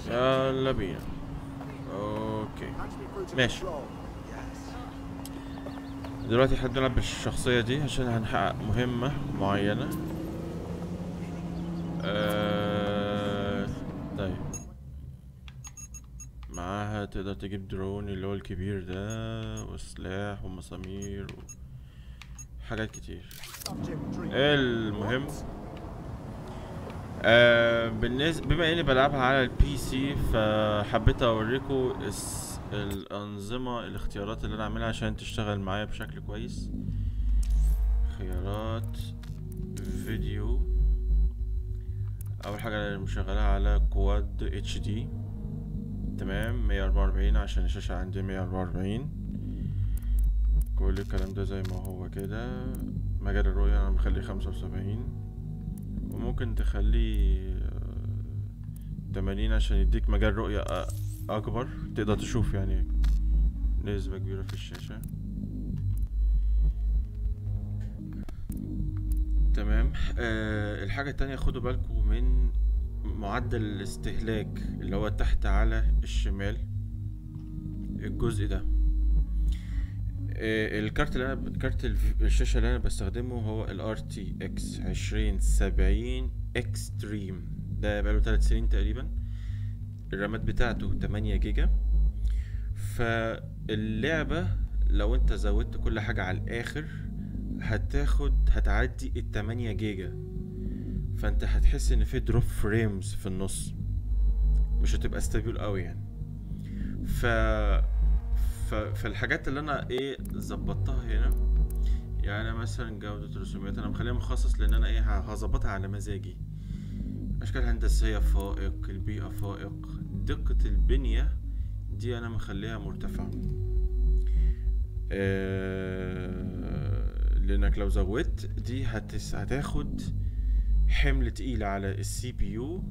يلا بينا. اوكي ماشي. دلوقتي احنا بنلعب بالشخصية دي عشان هنحقق مهمة معينة. طيب معاها تقدر تجيب درون اللي هو الكبير ده وسلاح ومسامير وحاجات كتير. المهم بالنسبة بما اني بلعبها على البي سي فحبيت اوريكم الانظمة الاختيارات اللي انا عاملها عشان تشتغل معايا بشكل كويس. خيارات فيديو، اول حاجة اللي مشغلها على كواد اتش دي تمام 144 عشان الشاشة عندي 144. كل الكلام ده زي ما هو كده. مجال الرؤية انا مخليه 75 وممكن تخليه 80 عشان يديك مجال رؤية اكبر، تقدر تشوف يعني نسبة كبيرة في الشاشة. تمام. الحاجة التانية خدوا بالكم من معدل الاستهلاك اللي هو تحت على الشمال الجزء ده. الكارت اللي انا كارت الشاشة اللي انا بستخدمه هو ال RTX 2070 اكستريم، ده بقاله 3 سنين تقريبا. الرامات بتاعته 8 جيجا. فاللعبة لو انت زودت كل حاجة على الاخر هتعدي ال 8 جيجا، فانت هتحس ان في دروب فريمز في النص، مش هتبقى ستابيل قوي يعني. فالحاجات اللي انا ظبطتها هنا يعني مثلا جودة الرسوميات انا مخليها مخصص لان انا هظبطها على مزاجي. اشكال هندسية فائق، البيئة فائق، دقة البنية دي انا مخليها مرتفعة. لانك لو زودت دي هتاخد حمل تقيل على السي بي يو،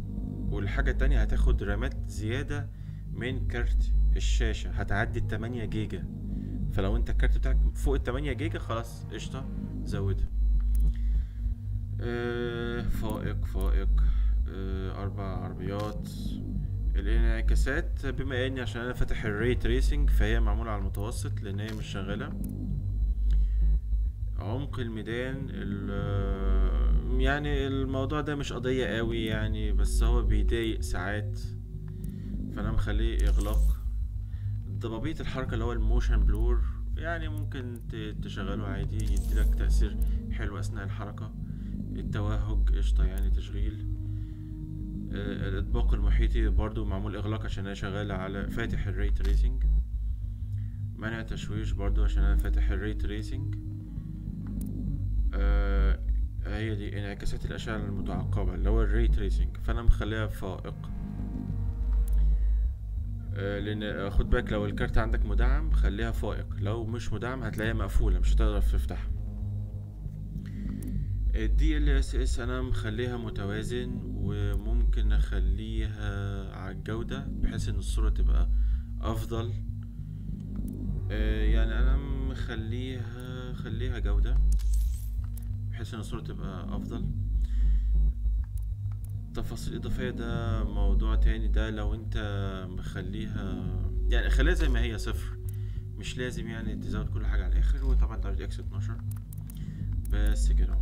والحاجة التانية هتاخد رامات زيادة من كارت الشاشة، هتعدي ال 8 جيجا. فلو انت الكارت بتاعك فوق ال 8 جيجا خلاص قشطة زودها. فائق 4 عربيات. الانعكاسات بما اني عشان انا فاتح الري تريسنج فهي معمولة على المتوسط لان هي مش شغالة. عمق الميدان يعني الموضوع ده مش قضية قوي يعني، بس هو بيضايق ساعات فانا مخليه اغلاق. ضبابية الحركة اللي هو الموشن بلور يعني ممكن تشغله عادي يديلك تأثير حلو اثناء الحركة. التوهج قشطة يعني تشغيل. الاطباق المحيطي برضو معمول اغلاق عشان انا شغال على فاتح الري تريسنج. منع تشويش برضو عشان انا فاتح الري تريسنج. هي دي انعكاسات الاشعة المتعقبة اللي هو الري تريسنج فانا مخليها فائق. لان خد بالك لو الكارت عندك مدعم خليها فائق، لو مش مدعم هتلاقيها مقفولة مش هتقدر تفتحها. الدي ال اس اس انا مخليها متوازن وممكن اخليها على الجودة بحيث ان الصورة تبقى افضل. يعني انا خليها جودة بحيث ان الصورة تبقى افضل. تفاصيل اضافية ده موضوع تاني، ده لو انت مخليها يعني خليها زي ما هي صفر، مش لازم يعني تزود كل حاجة على الاخر. وطبعا درجة اكس 12 بس كده.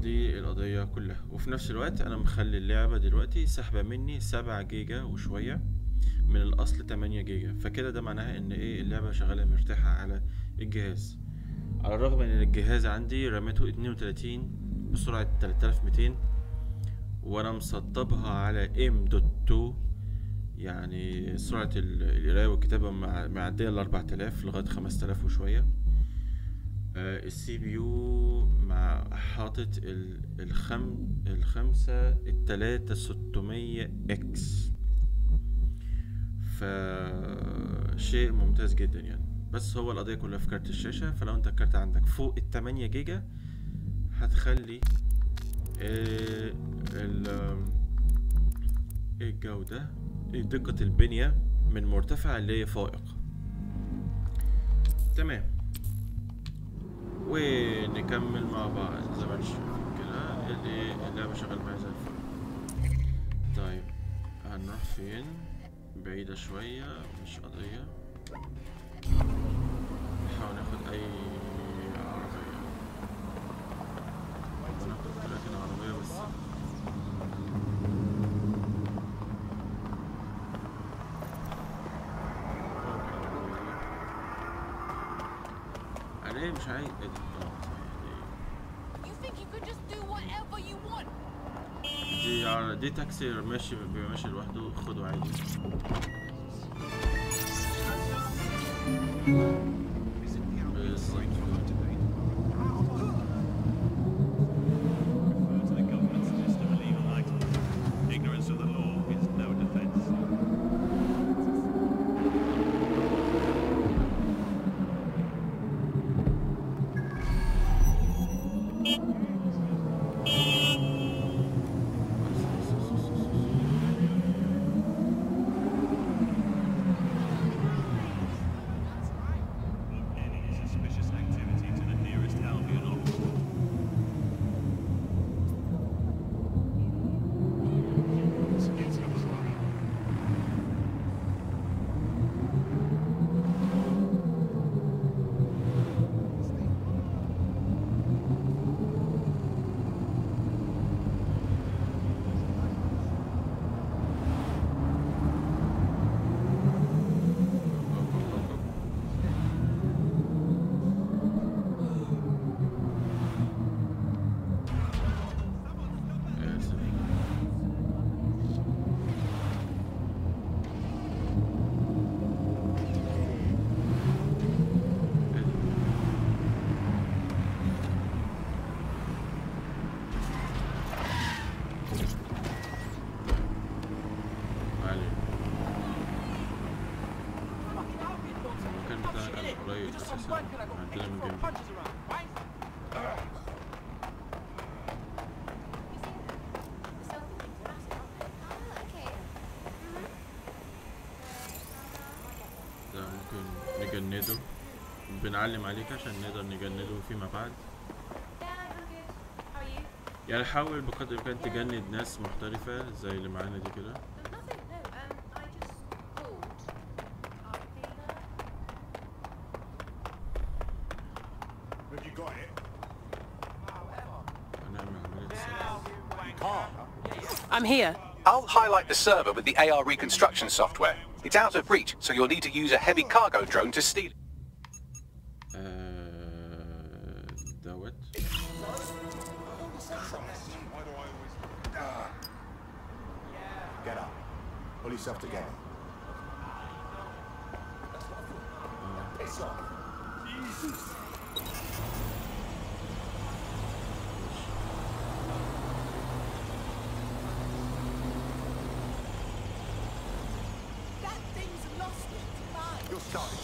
دي القضية كلها. وفي نفس الوقت انا مخلي اللعبة دلوقتي سحبة مني 7 جيجا وشوية من الاصل 8 جيجا، فكده ده معناها ان اللعبة شغالة مرتاحة على الجهاز، على الرغم ان الجهاز عندي رامته 32 بسرعة 3200 وانا مسطبها على M.2 يعني سرعة القراية والكتابة معدية ال 4000 لغاية 5000 وشوية. السي بي يو مع حاطط الخمسة 3600 اكس، فشيء ممتاز جدا يعني. بس هو القضية كلها في كارت الشاشة، فلو انت الكارت عندك فوق ال 8 جيجا هتخلي الجودة دقة البنية من مرتفع اللي هي فائق. تمام. ونكمل مع بعض زي ما انتم شايفين كده. اللعبة شغال معايا زي الفل. طيب هنروح فين؟ بعيدة شوية، مش قضية. نحاول ناخد أي عربية. أنا كنت راكن عربية بس أنا ليه مش عايز دي تاكسي ماشي ماشي لوحده، خده عادي. نجنده، بنعلم عليك عشان نقدر نجنده فيما بعد. يعني حاول بقدر الامكان تجند ناس محترفة زي اللي معانا دي كده. I'm here. I'll highlight the server with the AR reconstruction software. It's out of reach, so you'll need to use a heavy cargo drone to steal it. دوت. Get up. Pull yourself together. Piss off. Jesus.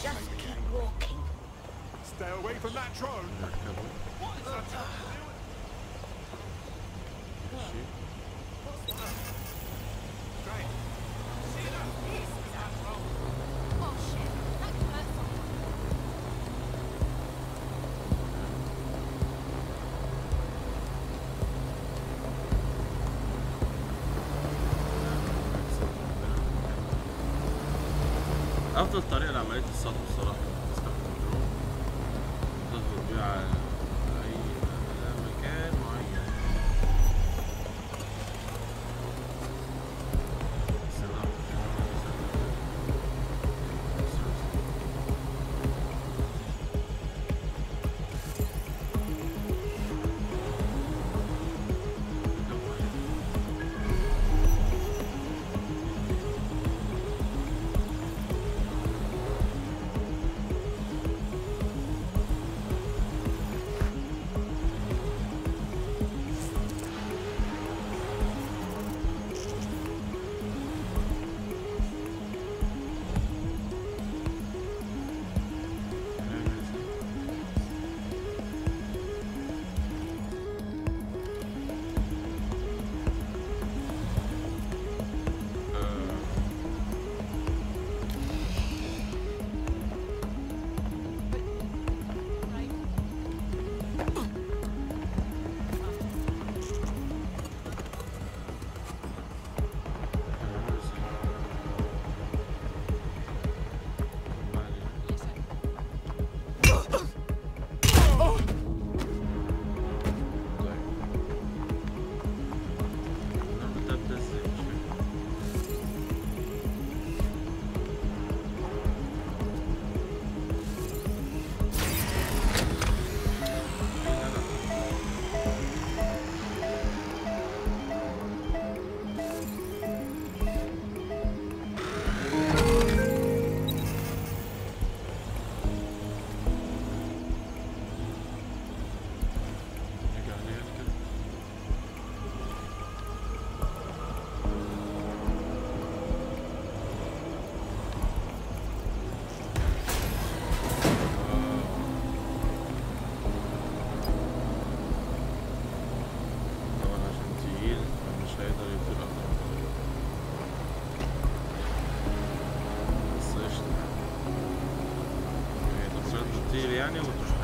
Just keep walking. Stay away from that drone. What is that? Great. See that? This is our drone. Oh shit. That can hurt someone. افضل طريقه لعمليه الصد الصراحه تستخدم درون تضغط بيه على اي مكان معين.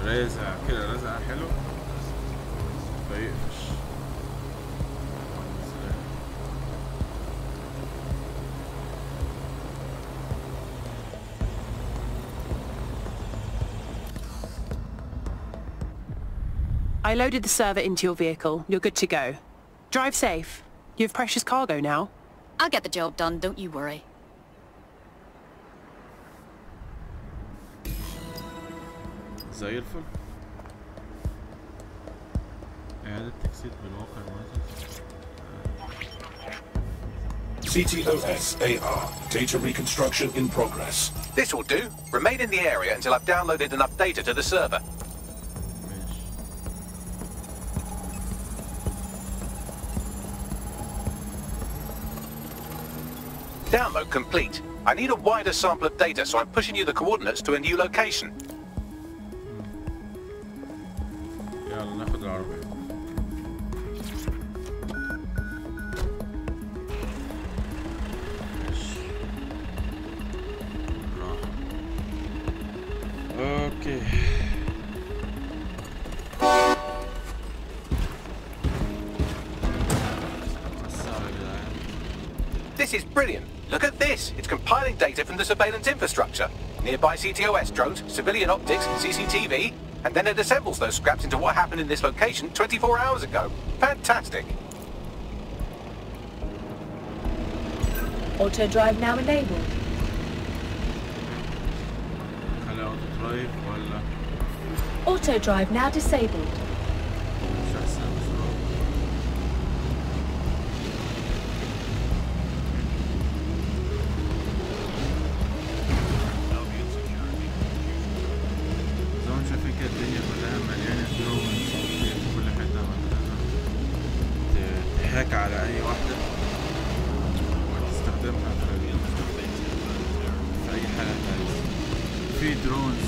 رازع كده رازع حلو فيقفش. I loaded the server into your vehicle. You're good to go. Drive safe. You have precious cargo now. I'll get the job done, don't you worry. زي الفل. إعادة تجسيد بالواقع المعزز. CTOS AR. Data reconstruction in progress. This will do. Remain in the area until I've downloaded enough data to the server. Download complete. I need a wider sample of data, so I'm pushing you the coordinates to a new location. يلا ناخد العربية. ماشي. راحة. اوكي. This is brilliant. Look at this. It's compiling data from the surveillance infrastructure. Nearby CTOS drones, civilian optics, CCTV, and then it assembles those scraps into what happened in this location 24 hours ago. Fantastic. Auto drive now enabled. خلي اوتو درايف ولا Auto drive now disabled. مش احسن بسرعة. زي ما انتم شايفين كده الدنيا كلها مليانة درونز في كل حتة تهاك على أي واحدة وتستخدمها في أي حاجة أنت عايزها. في درونز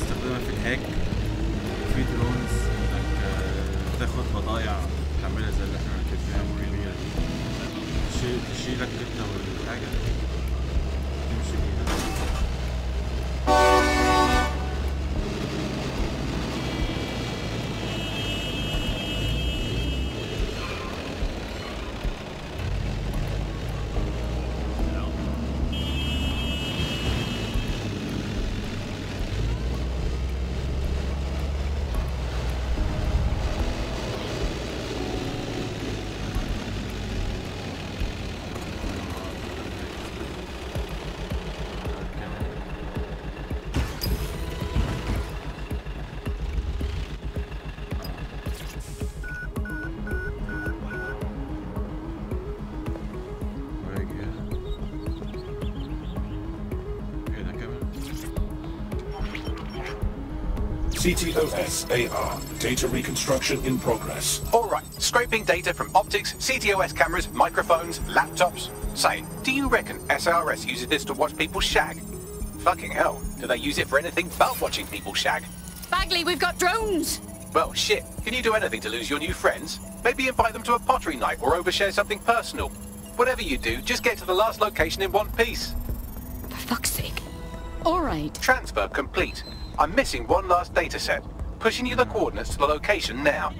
تستخدمها في الهاك، وفي درونز إنك تاخد بضايع تحملها زي اللي احنا ركبناها كبيرة دي، تشيلك انت والحاجة تمشي بيها. CTOS AR. Data reconstruction in progress. All right, scraping data from optics, CTOS cameras, microphones, laptops. Say, do you reckon SRS uses this to watch people shag? Fucking hell, do they use it for anything but watching people shag? Bagley, we've got drones! Well, shit, can you do anything to lose your new friends? Maybe invite them to a pottery night or overshare something personal. Whatever you do, just get to the last location in one piece. For fuck's sake. All right. Transfer complete. I'm missing one last data set. Pushing you the coordinates to the location now.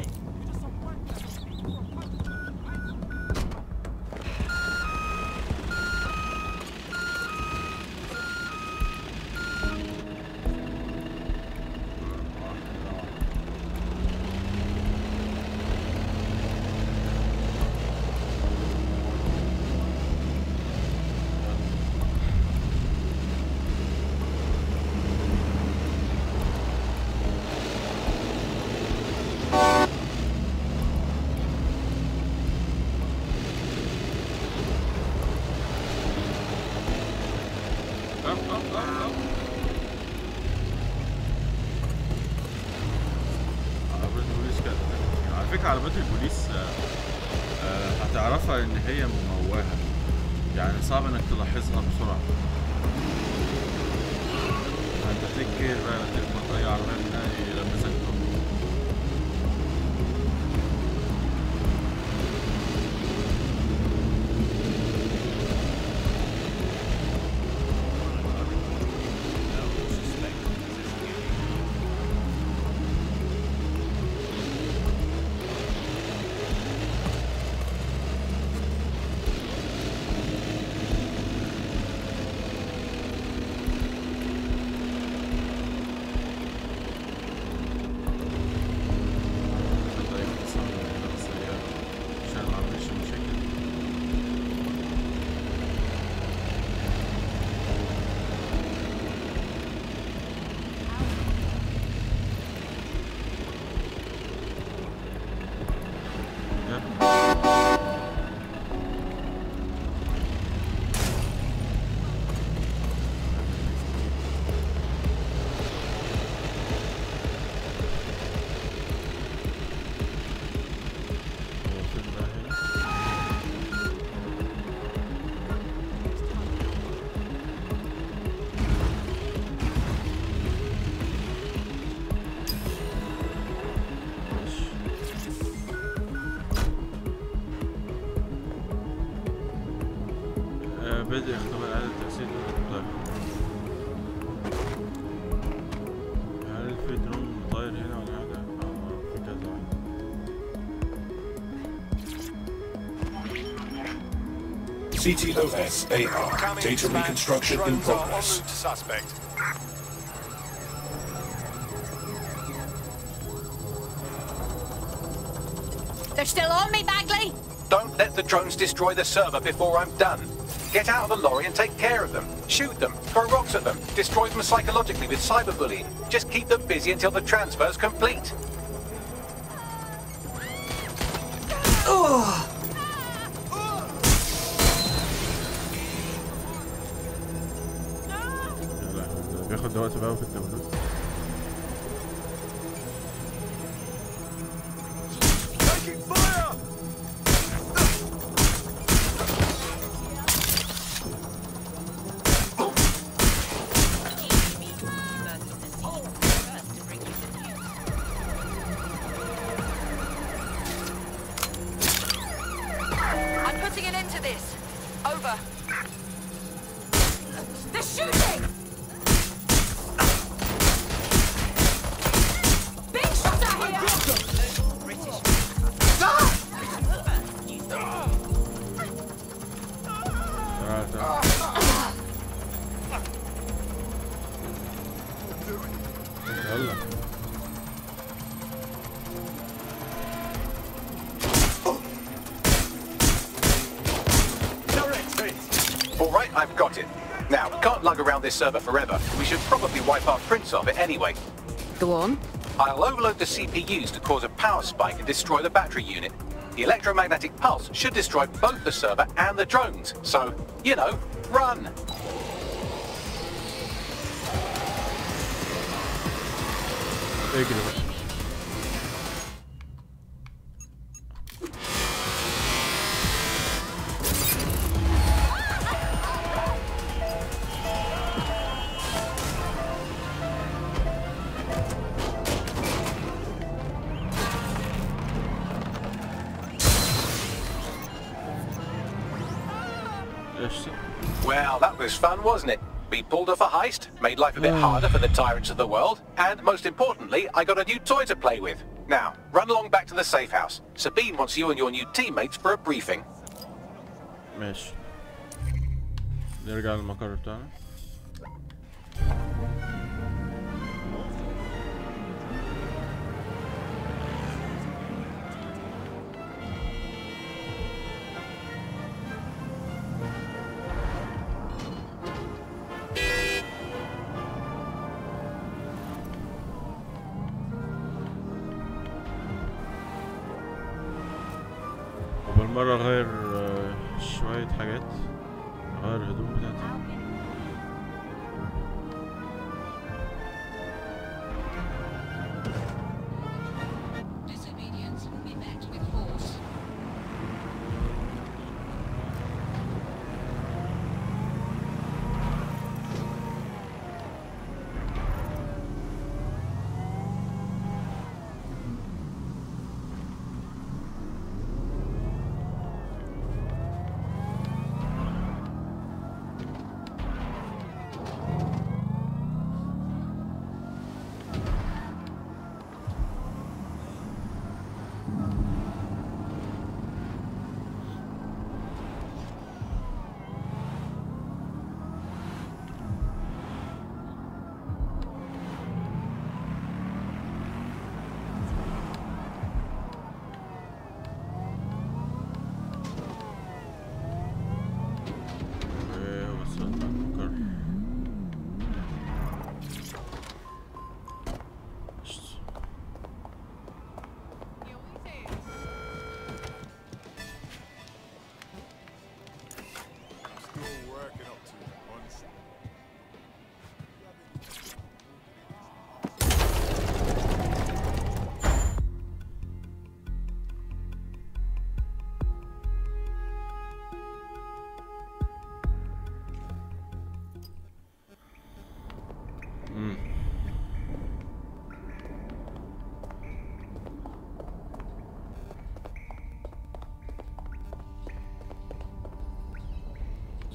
عربيات البوليس هتعرفها ان هي مموهة، يعني صعب انك تلاحظها بسرعة. فانت تكير بقى لا تخبط اي عربية منها يلبسك طب. بدء اختبار إعادة تأسيس الطائر. هل في درون طاير هنا ولا حاجة؟ في كذا واحد. CTOS AR data reconstruction in progress. They're still on me, Bagley? Don't let the drones destroy the server before I'm done. Get out of the lorry and take care of them. Shoot them, throw rocks at them, destroy them psychologically with cyberbullying. Just keep them busy until the transfer's complete. بياخد وقت بقى في الدولار. This server forever. We should probably wipe our prints of it anyway. Go on. I'll overload the CPUs to cause a power spike and destroy the battery unit. The electromagnetic pulse should destroy both the server and the drones. So, you know, run! Well, that was fun, wasn't it? We pulled off a heist, made life a bit harder for the tyrants of the world, and most importantly, I got a new toy to play with. Now, run along back to the safe house. Sabine wants you and your new teammates for a briefing. ماشي. نرجع للمقر بتاعنا. بالمرة اغير شوية حاجات، اغير الهدوم بتاعتي.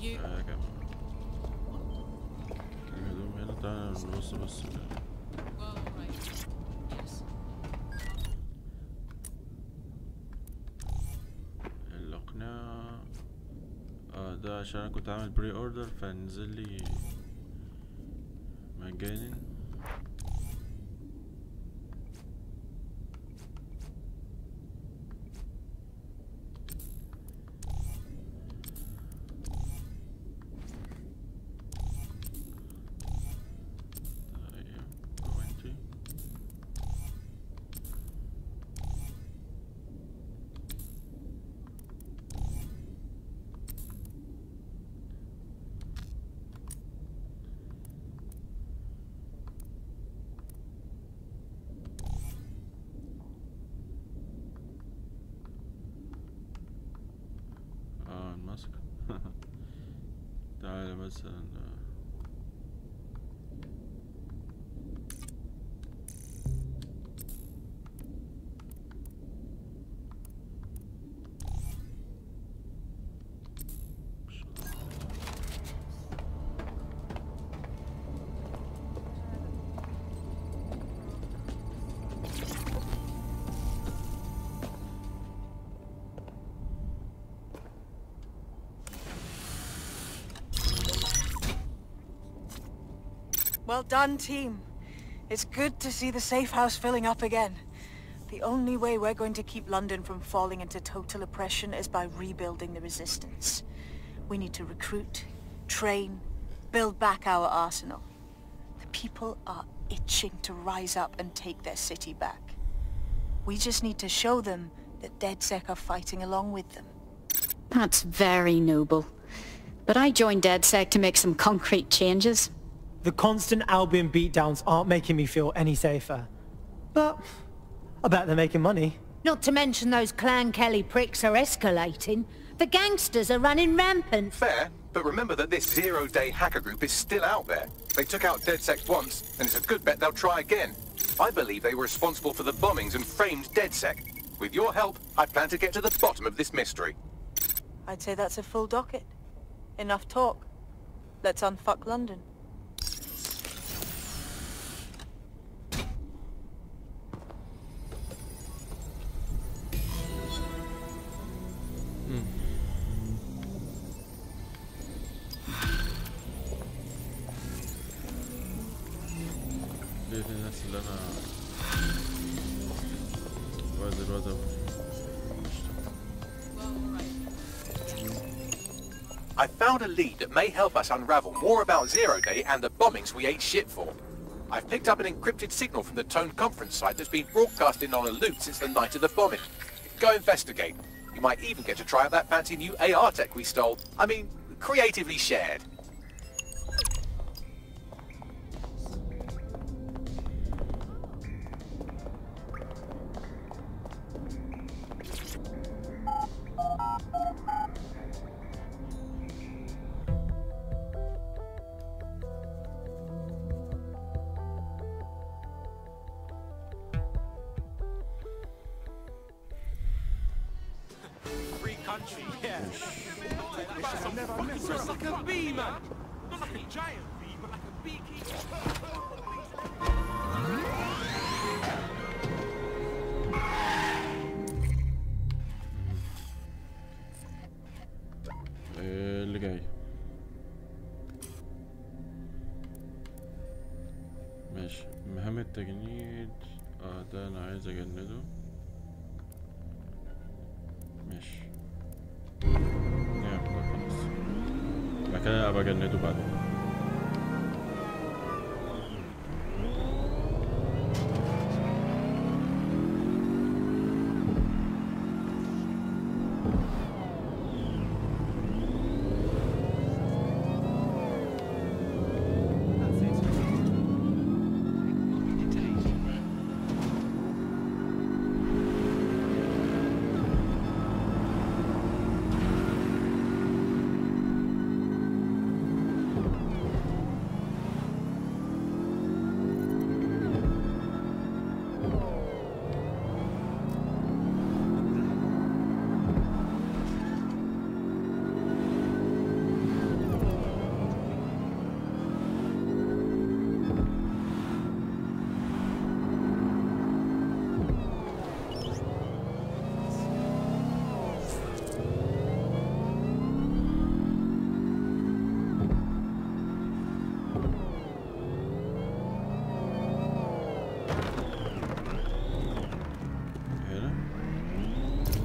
You. الهدوم هنا، تعالى نبص بس. Well, right. Yes. الأقنعة ده عشان أنا كنت عامل بري اوردر فنزل لي مجانا. الماسك. تعالى مثلا Well done, team. It's good to see the safe house filling up again. The only way we're going to keep London from falling into total oppression is by rebuilding the resistance. We need to recruit, train, build back our arsenal. The people are itching to rise up and take their city back. We just need to show them that DedSec are fighting along with them. That's very noble. But I joined DedSec to make some concrete changes. The constant Albion beatdowns aren't making me feel any safer. But I bet they're making money. Not to mention those Clan Kelly pricks are escalating. The gangsters are running rampant. Fair, but remember that this zero-day hacker group is still out there. They took out DedSec once, and it's a good bet they'll try again. I believe they were responsible for the bombings and framed DedSec. With your help, I plan to get to the bottom of this mystery. I'd say that's a full docket. Enough talk. Let's unfuck London. دي الناس اللي انا الواد I found a lead that may help us unravel more about Zero Day and the bombings we ate shit for. I've picked up an encrypted signal from the Tone conference site that's been broadcasting on a loop since the night of the bombing. Go investigate. You might even get to try out that fancy new AR tech we stole. I mean, creatively shared. Country, yeah. It's like a bee, man. Not like a giant bee, but like a beekeeper. اللي جاي ماشي. مهام التجنيد ده انا عايز اجنده. ماشي نعم خلاص. بعد كده ابقى اجنده بعدين.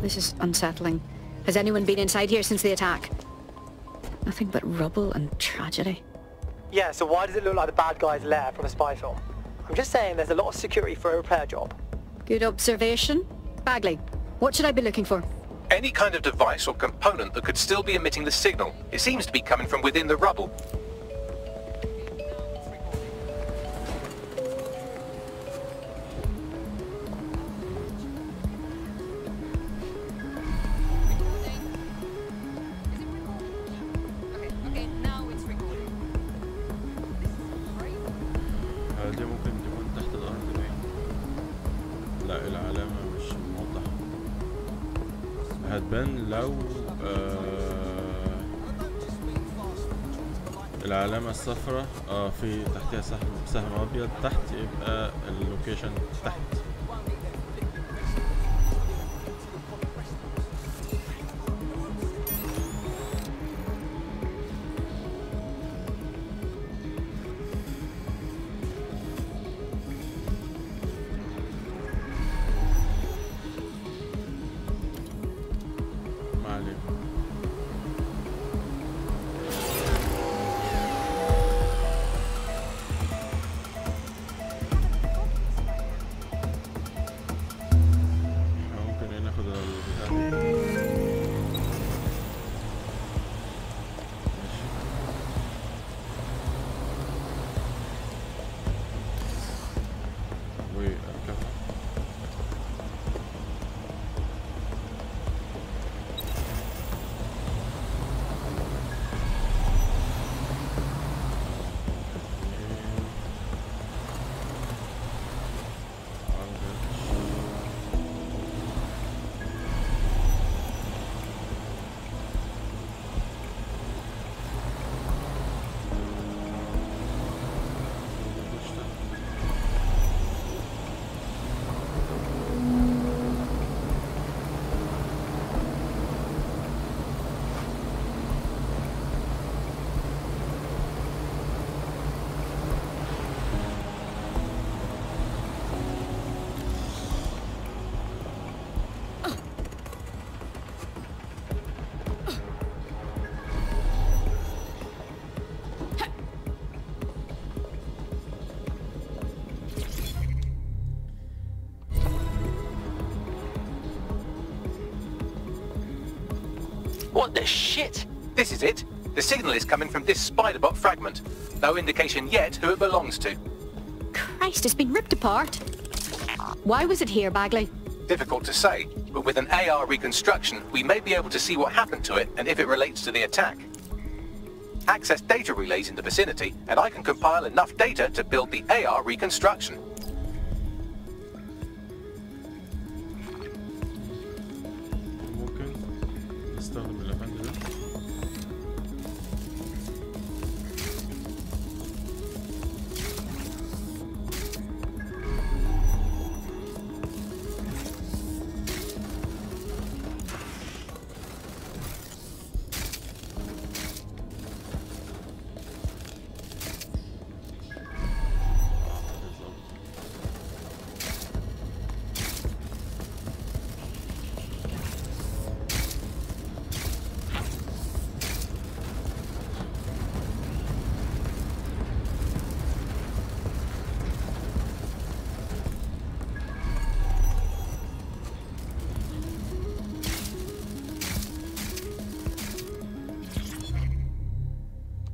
This is unsettling. Has anyone been inside here since the attack? Nothing but rubble and tragedy. Yeah, so why does it look like the bad guy's lair from a spy film? I'm just saying there's a lot of security for a repair job. Good observation. Bagley, what should I be looking for? Any kind of device or component that could still be emitting the signal. It seems to be coming from within the rubble. دي ممكن تكون تحت الأرض باين. لا العلامة مش موضحة. هتبان لو العلامة الصفراء في تحتها سهم أبيض تحت، يبقى اللوكيشن تحت. What the shit? This is it. The signal is coming from this spider-bot fragment. No indication yet who it belongs to. Christ, it's been ripped apart. Why was it here, Bagley? Difficult to say, but with an AR reconstruction, we may be able to see what happened to it and if it relates to the attack. Access data relays in the vicinity, and I can compile enough data to build the AR reconstruction.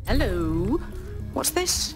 Hello. What's this?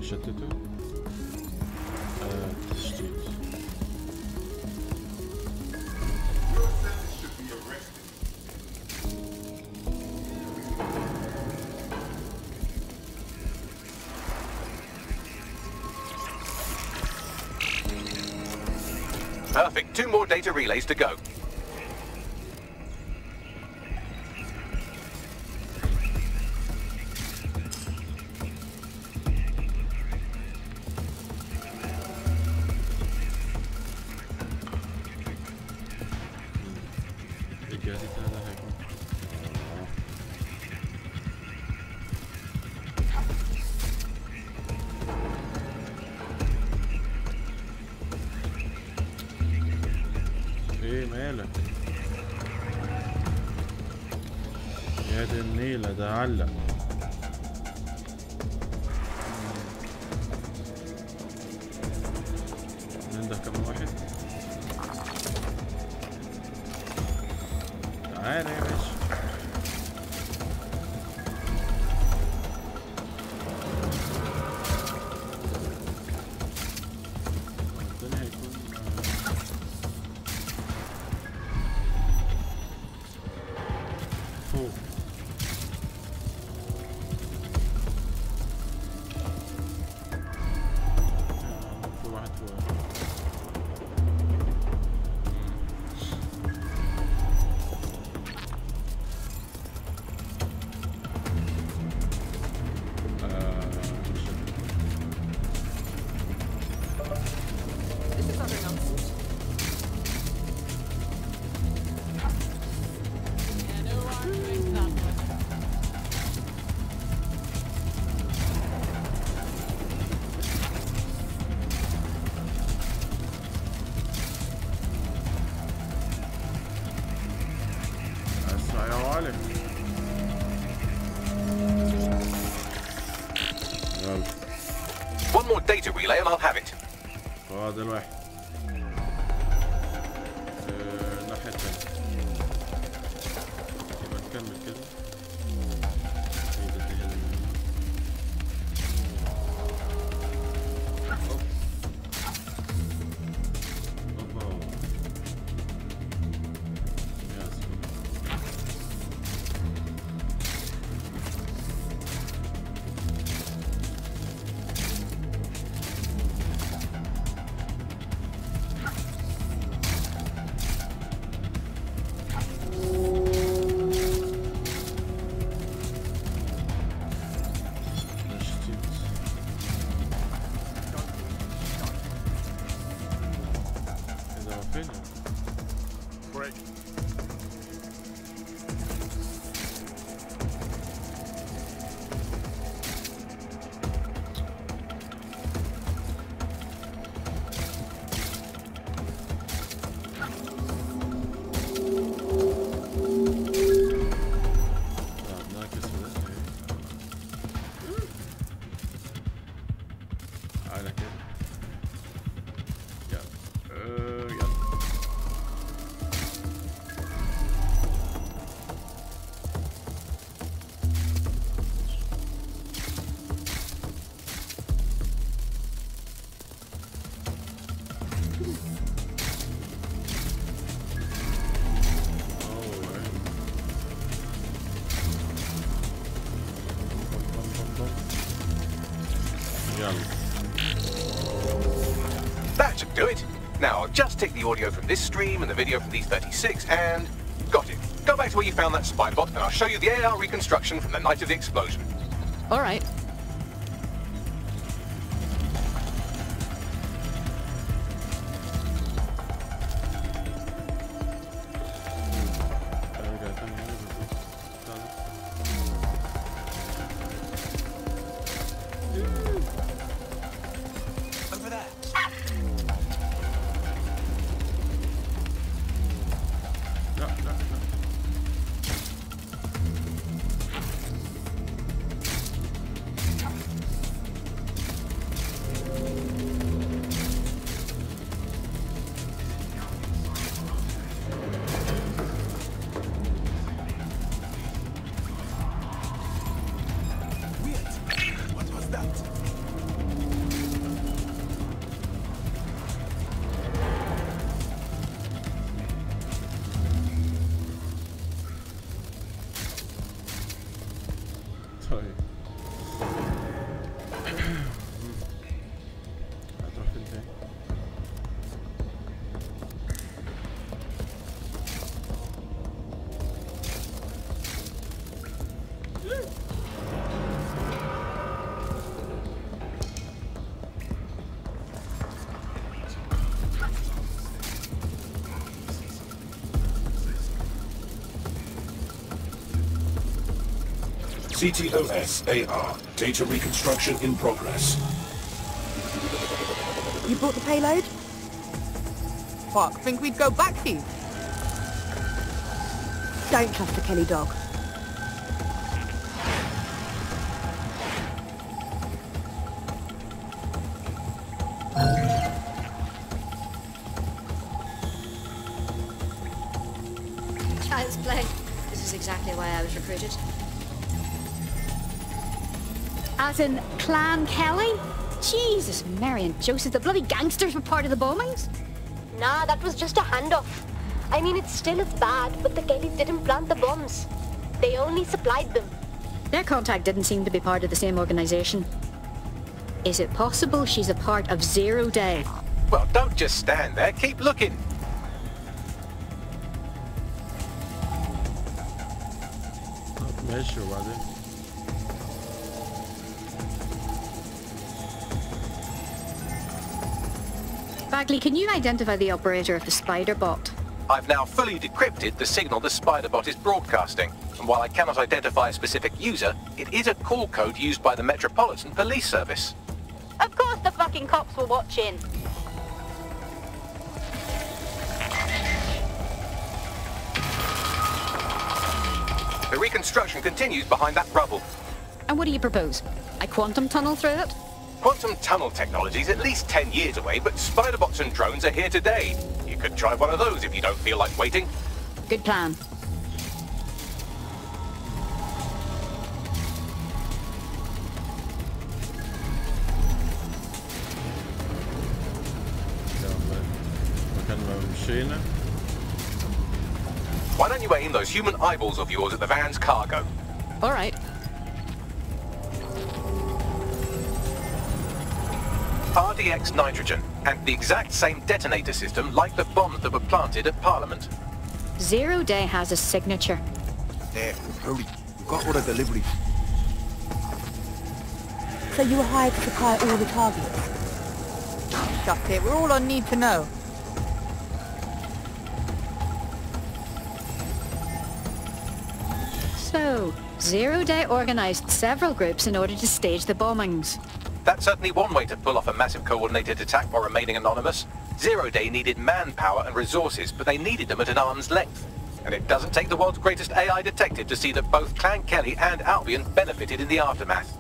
نشتته. تشتيت. Perfect. 2 more data relays to go. ايه مالك يا دي النيلة؟ ده علق. ننده كمان واحد. تعالى يا باشا. One more data relay and I'll have it. فاضل واحد. الناحية التانية. يبقى نكمل كده. That should do it. Now I'll just take the audio from this stream and the video from these 36 and... got it. Go back to where you found that spy bot and I'll show you the AR reconstruction from the night of the explosion. All right. طيب هتروح فين تاني؟ CTOS AR. Data reconstruction in progress. You brought the payload? Fuck, think we'd go back here? Don't trust the Kelly dog. Child's play. This is exactly why I was recruited. As in Clan Kelly? Jesus, Mary and Joseph, the bloody gangsters were part of the bombings? Nah, that was just a handoff. I mean, it's bad, but the Kellys didn't plant the bombs. They only supplied them. Their contact didn't seem to be part of the same organization. Is it possible she's a part of Zero Day? Well, don't just stand there, keep looking. ماشي وبعدين Bagley, can you identify the operator of the spider bot? I've now fully decrypted the signal the spider bot is broadcasting, and while I cannot identify a specific user, it is a call code used by the Metropolitan Police Service. Of course the fucking cops were watching. The reconstruction continues behind that rubble. And what do you propose? I quantum tunnel through it? Quantum tunnel technology is at least 10 years away, but spider bots and drones are here today. You could try one of those if you don't feel like waiting. Good plan. Why don't you aim those human eyeballs of yours at the van's cargo? All right. RDX nitrogen, and the exact same detonator system like the bombs that were planted at Parliament. Zero Day has a signature. There, hurry. We've got all the deliveries. So you were hired to supply all the targets? Shut it, we're all on need to know. So, Zero Day organized several groups in order to stage the bombings. That's certainly one way to pull off a massive coordinated attack while remaining anonymous. Zero Day needed manpower and resources, but they needed them at an arm's length. And it doesn't take the world's greatest AI detective to see that both Clan Kelly and Albion benefited in the aftermath.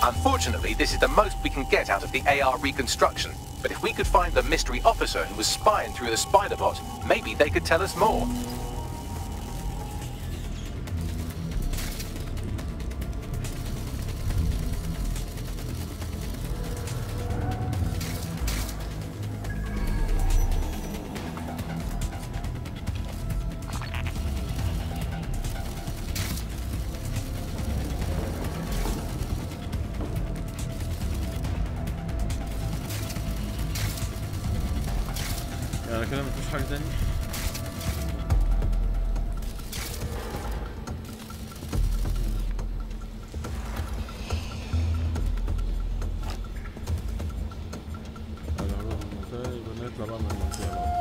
Unfortunately, this is the most we can get out of the AR reconstruction. But if we could find the mystery officer who was spying through the spider bot, maybe they could tell us more. يعني كده مفيش حاجة تاني. على عروض المنطقة يبقى نطلع بقى من المنطقة بقى.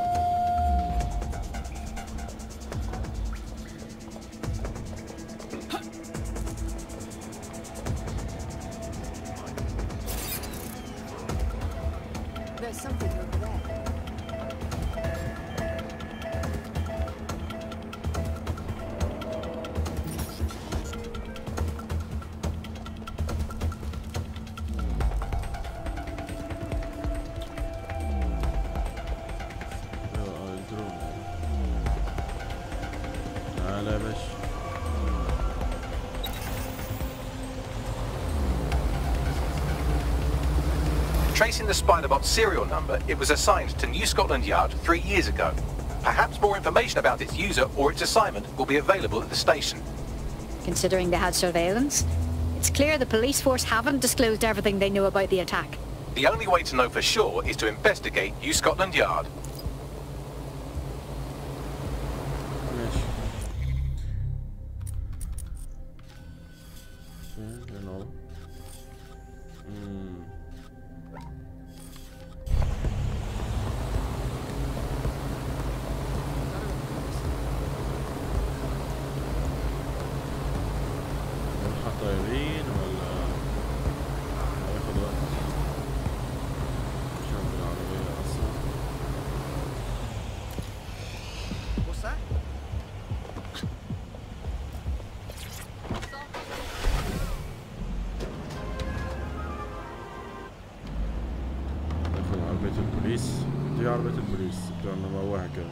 There's something over there. تعالى يا باشا. Tracing the Spiderbot serial number, it was assigned to New Scotland Yard 3 years ago. Perhaps more information about its user or its assignment will be available at the station. considering they had surveillance. It's clear the police force haven't disclosed everything they know about the attack. The only way to know for sure is to investigate New Scotland Yard. طايرين ولا هياخد وقت عشان بالعربية أصلا. What's that? دخل عربية البوليس. دي عربية البوليس بتوع المموهة كده.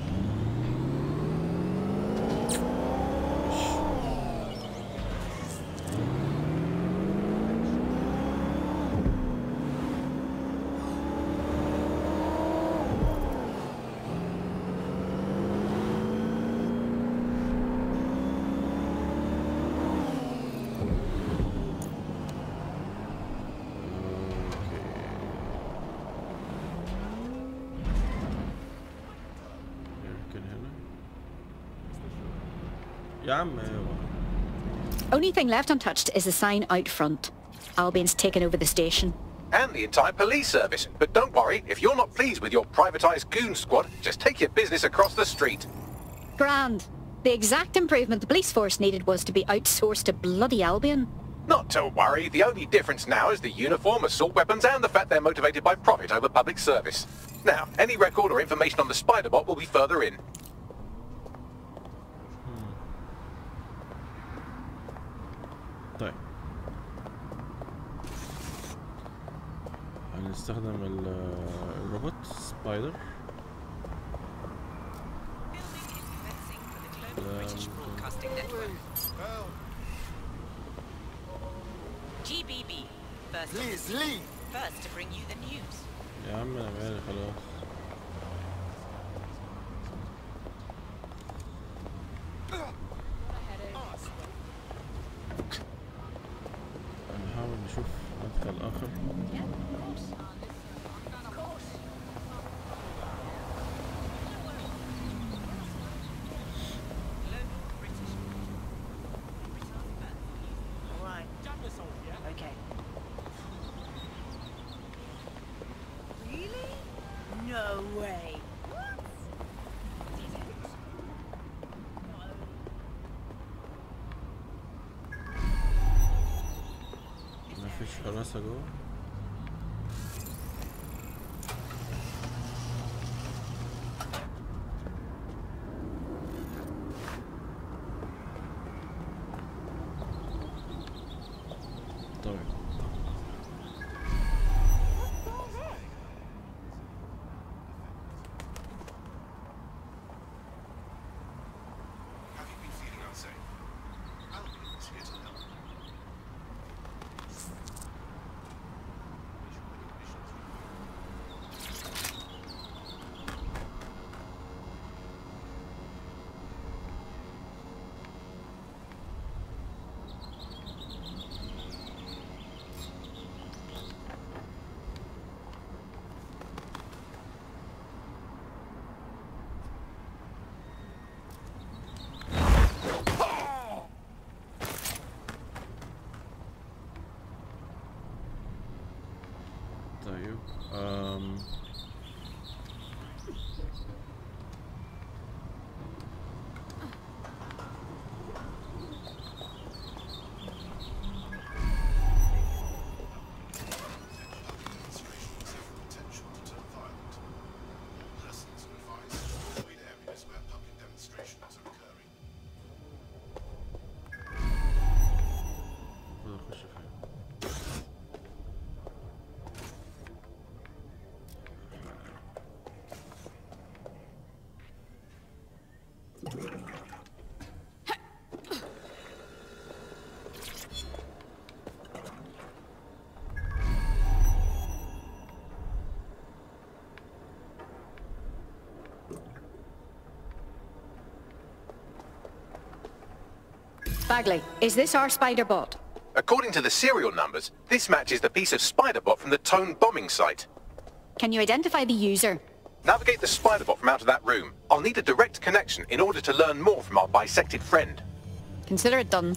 Only thing left untouched is the sign out front. Albion's taken over the station. And the entire police service. But don't worry, if you're not pleased with your privatised goon squad, just take your business across the street. Grand. The exact improvement the police force needed was to be outsourced to bloody Albion. Not to worry, the only difference now is the uniform, assault weapons, and the fact they're motivated by profit over public service. Now, any record or information on the spider bot will be further in. طيب هنستخدم الروبوت سبايدر. GBB first to bring you the news. يا عم انا مالي خلاص. نحاول نشوف مدخل آخر. Okay. Really? No way. مفيش حراسة جوه. طيب Bagley, is this our spider bot? According to the serial numbers, this matches the piece of spider bot from the Tone bombing site. Can you identify the user? Navigate the spider bot from out of that room. I'll need a direct connection in order to learn more from our bisected friend. Consider it done.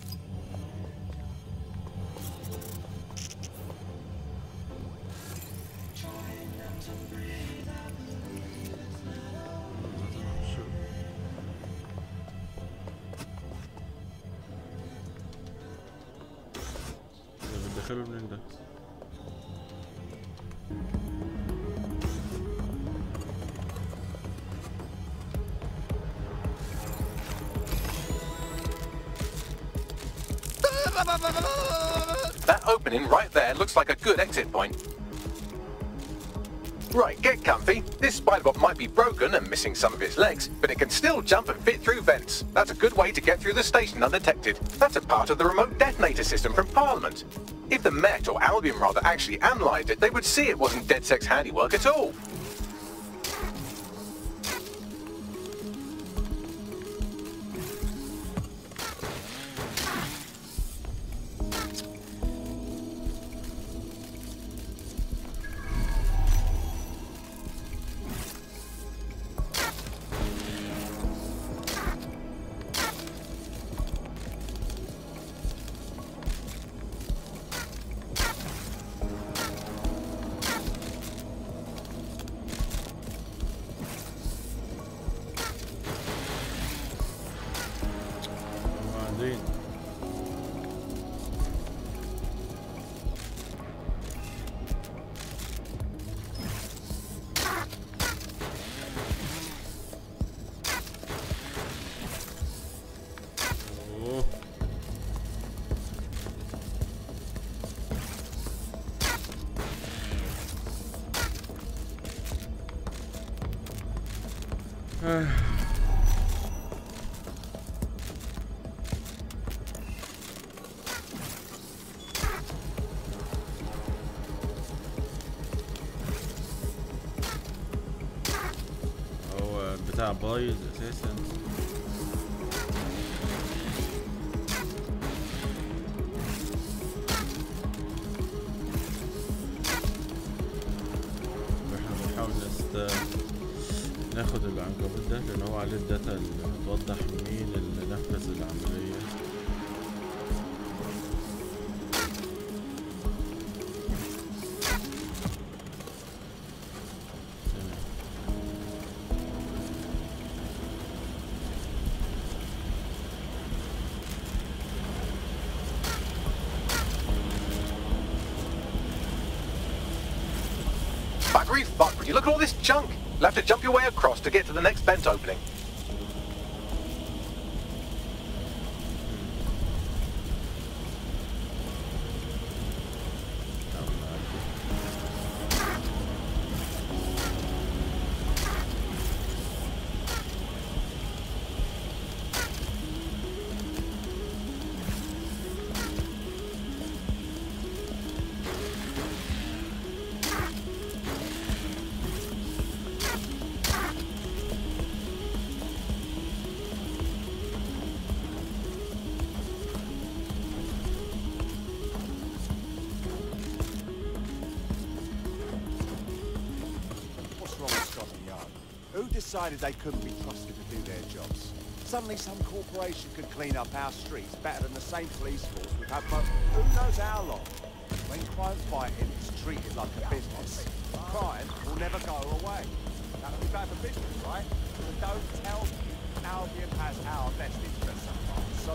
بتدخله منين ده؟ That opening right there looks like a good exit point. Right, get comfy. This spider bot might be broken and missing some of its legs, but it can still jump and fit through vents. That's a good way to get through the station undetected. That's a part of the remote detonator system from Parliament. If the Met, or Albion rather, actually analysed it, they would see it wasn't DedSec's handiwork at all. هو بتاع بايظ اساسا. احنا بنحاول ناخد العنكبوت ده لان هو عليه الداتا اللي هتوضح مين اللي نفذ العملية. Fuck, would you look at all this junk? You'll have to jump your way across to get to the next vent opening. Decided they couldn't be trusted to do their jobs. Suddenly some corporation could clean up our streets better than the same police force we've had for who knows how long. When crime fighting is treated like a business, crime will never go away. That'll be bad for business, right? So don't tell me Albion has our best interests at heart. So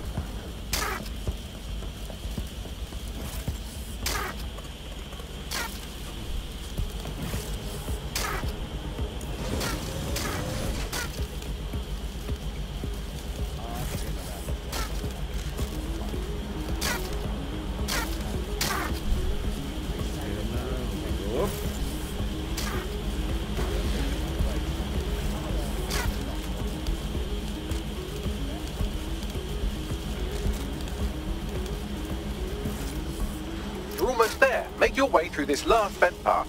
You're almost there. Make your way through this last vent path.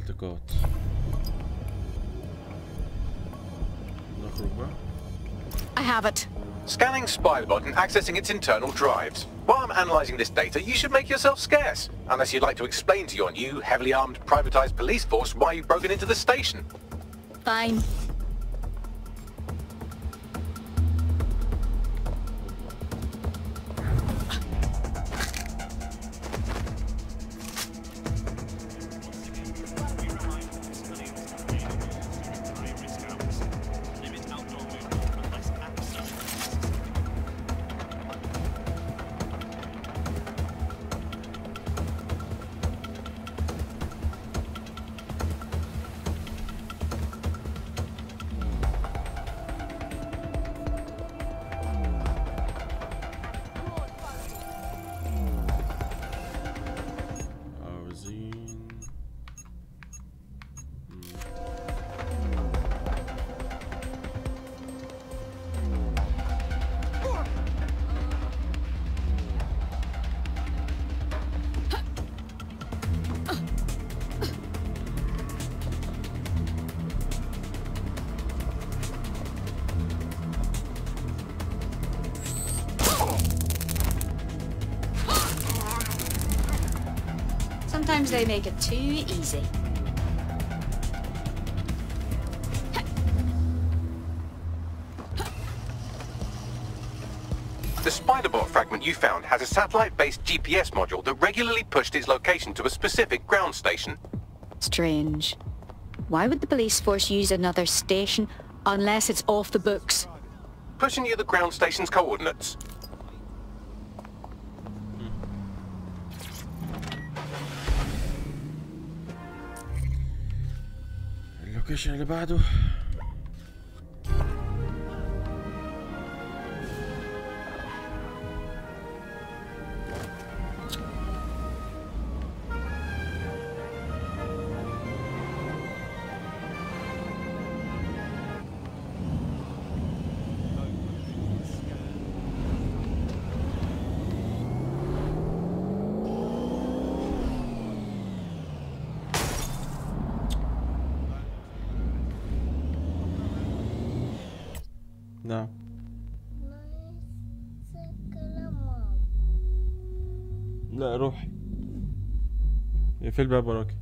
التقاط. نخرج بقى. I have it. Scanning SpiderBot and accessing its internal drives. While I'm analysing this data, you should make yourself scarce. Unless you'd like to explain to your new, heavily armed, privatised police force why you've broken into the station. Fine. Sometimes they make it too easy. The SpiderBot fragment you found has a satellite-based GPS module that regularly pushed its location to a specific ground station. Strange. Why would the police force use another station unless it's off the books? Pushing you the ground station's coordinates. اللوكيشن اللي بعده. نعم. لا روحي اقفل الباب وراكي.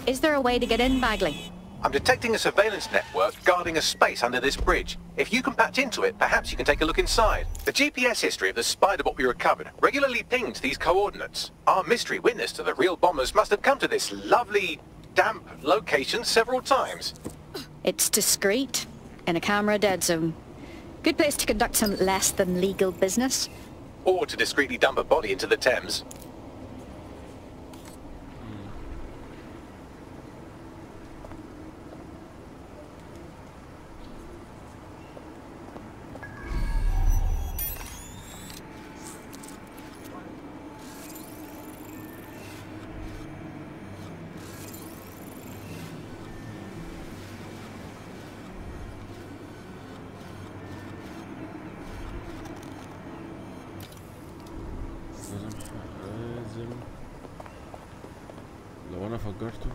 Is there a way to get in, Bagley? I'm detecting a surveillance network guarding a space under this bridge. If you can patch into it, perhaps you can take a look inside. The GPS history of the SpiderBot we recovered regularly pings these coordinates. Our mystery witness to the real bombers must have come to this lovely, damp location several times. It's discreet, in a camera dead zone. Good place to conduct some less than legal business. Or to discreetly dump a body into the Thames. لازم لو انا فجرته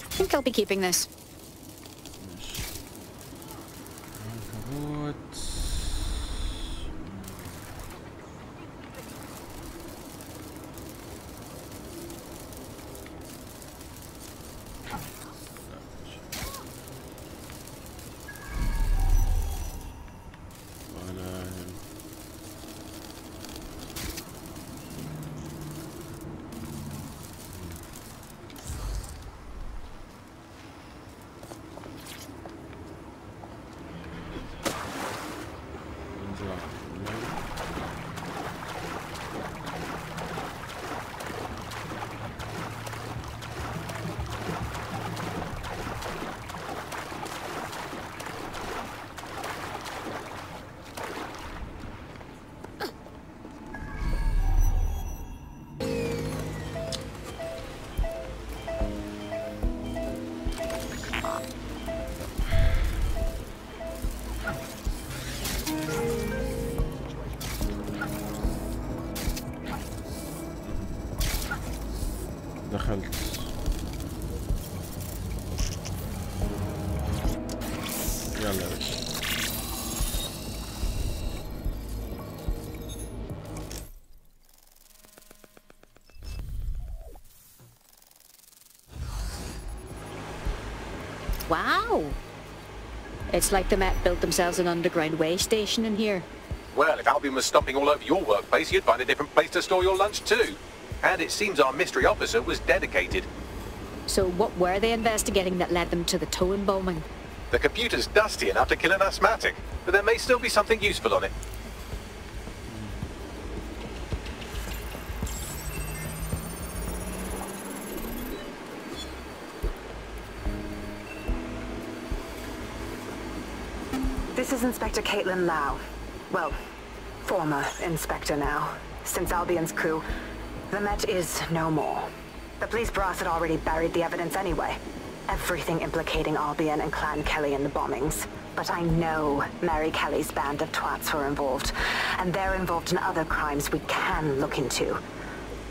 I think I'll be keeping this. Wow. It's like the Met built themselves an underground way station in here. Well, if Albion was stomping all over your workplace, you'd find a different place to store your lunch too. And it seems our mystery officer was dedicated. So what were they investigating that led them to the towing bombing? The computer's dusty enough to kill an asthmatic, but there may still be something useful on it. This is Inspector Caitlin Lau. Well, former inspector now. Since Albion's coup, the Met is no more. The police brass had already buried the evidence anyway. Everything implicating Albion and Clan Kelly in the bombings. But I know Mary Kelly's band of twats were involved. And they're involved in other crimes we can look into.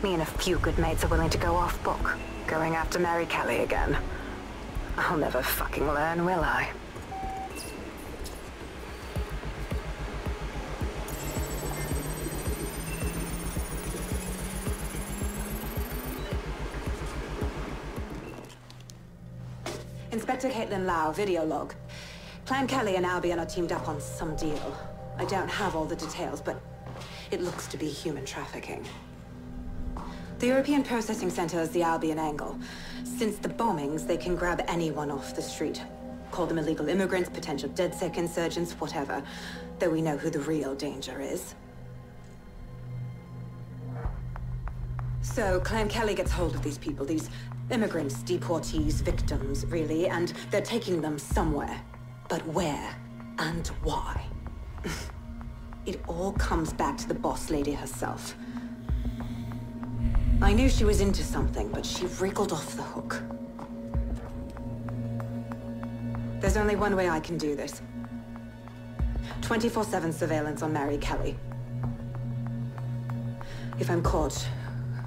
Me and a few good mates are willing to go off book. Going after Mary Kelly again. I'll never fucking learn, will I? Inspector Caitlin Lau, video log. Clan Kelly and Albion are teamed up on some deal. I don't have all the details, but it looks to be human trafficking. The European Processing Center is the Albion angle. Since the bombings, they can grab anyone off the street. Call them illegal immigrants, potential DedSec insurgents, whatever. Though we know who the real danger is. So, Clan Kelly gets hold of these people, these immigrants, deportees, victims, really, and they're taking them somewhere. But where and why? It all comes back to the boss lady herself. I knew she was into something, but she wriggled off the hook. There's only one way I can do this. 24/7 surveillance on Mary Kelly. If I'm caught,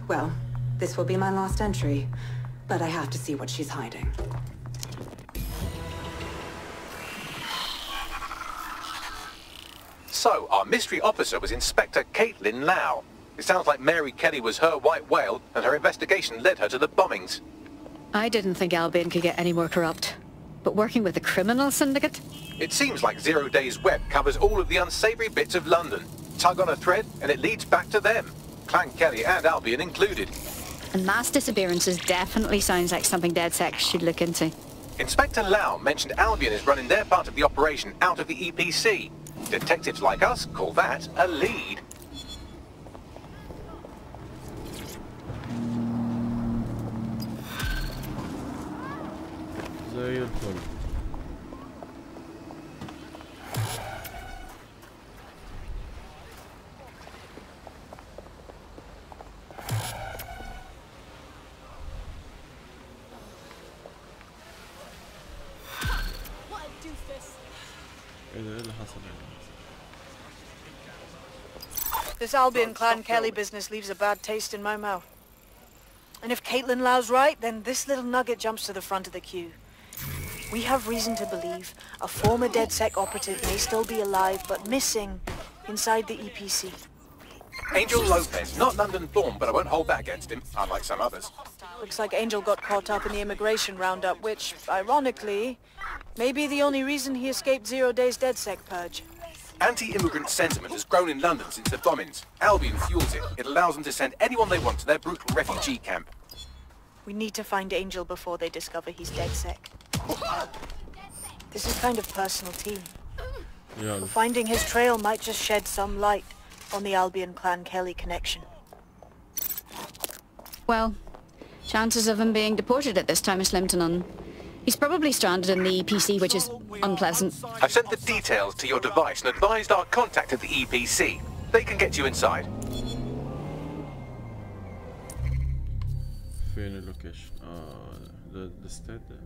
well, this will be my last entry. But I have to see what she's hiding. So, our mystery officer was Inspector Caitlin Lau. It sounds like Mary Kelly was her white whale, and her investigation led her to the bombings. I didn't think Albion could get any more corrupt. But working with a criminal syndicate? It seems like 0 Days Web covers all of the unsavory bits of London. Tug on a thread, and it leads back to them. Clan Kelly and Albion included. And mass disappearances definitely sounds like something DedSec should look into. Inspector Lau mentioned Albion is running their part of the operation out of the EPC. Detectives like us call that a lead. زي الفل. This Albion Clan Kelly business leaves a bad taste in my mouth. And if Caitlin Lau's right, then this little nugget jumps to the front of the queue. We have reason to believe a former DedSec operative may still be alive, but missing inside the EPC. Angel Lopez, not London born, but I won't hold that against him, unlike some others. Looks like Angel got caught up in the immigration roundup, which, ironically, may be the only reason he escaped 0 Days DedSec purge. Anti-immigrant sentiment has grown in London since the bombings. Albion fuels it. It allows them to send anyone they want to their brutal refugee camp. We need to find Angel before they discover he's DedSec. This is kind of personal team. Yeah. Finding his trail might just shed some light on the Albion Clan Kelly connection. Well, chances of him being deported at this time are slim to none. He's probably stranded in the EPC, which is unpleasant. I've sent the details to your device and advised our contact at the EPC. They can get you inside. فين اللوكيشن؟ ده استاد ده.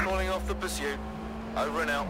Calling off the pursuit. Over and out.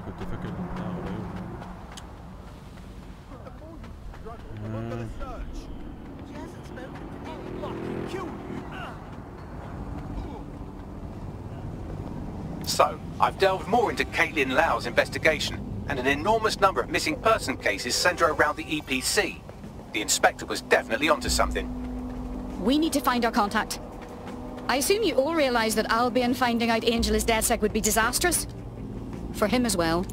كنت فاكر ان بتاع قريب. So, I've delved more into Caitlin Lau's investigation, and an enormous number of missing person cases centre around the EPC. The inspector was definitely onto something. We need to find our contact. I assume you all realise that Albion finding out Angel is DedSec would be disastrous? For him as well.